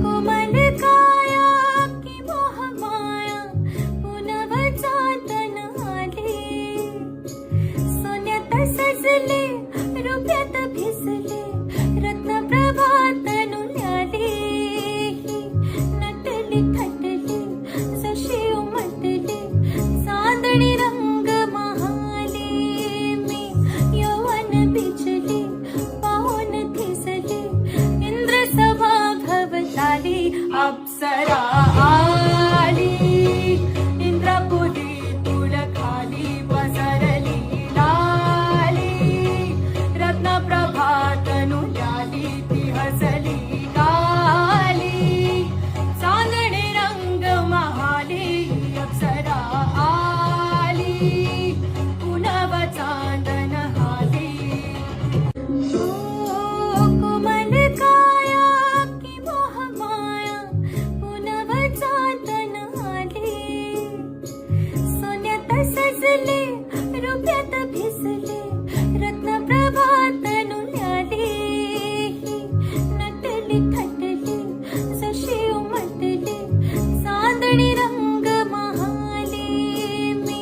कोमल काया की मोहमाया पुनवचा तन आले, सोन्यात सजले रुप्यात भिजले रत्नप्रभात नुल्याले, नटली थटली जशी उमटली चांदणी रंग महाले, मी यौवन बिजली पाहून थिसली इंद्रसभा भवताली, अप्सरा आली इंद्रपुरी तुलखाली पसरली लाली, रत्नप्रभात नुल्याली ती हसली काली, चांदणे रंग महाली अप्सरा आली, पुनव चांदन हाली. कोमल काया की मोहमाया पुनव चांदन आले, सोन्यात सजले रुप्यात भिजले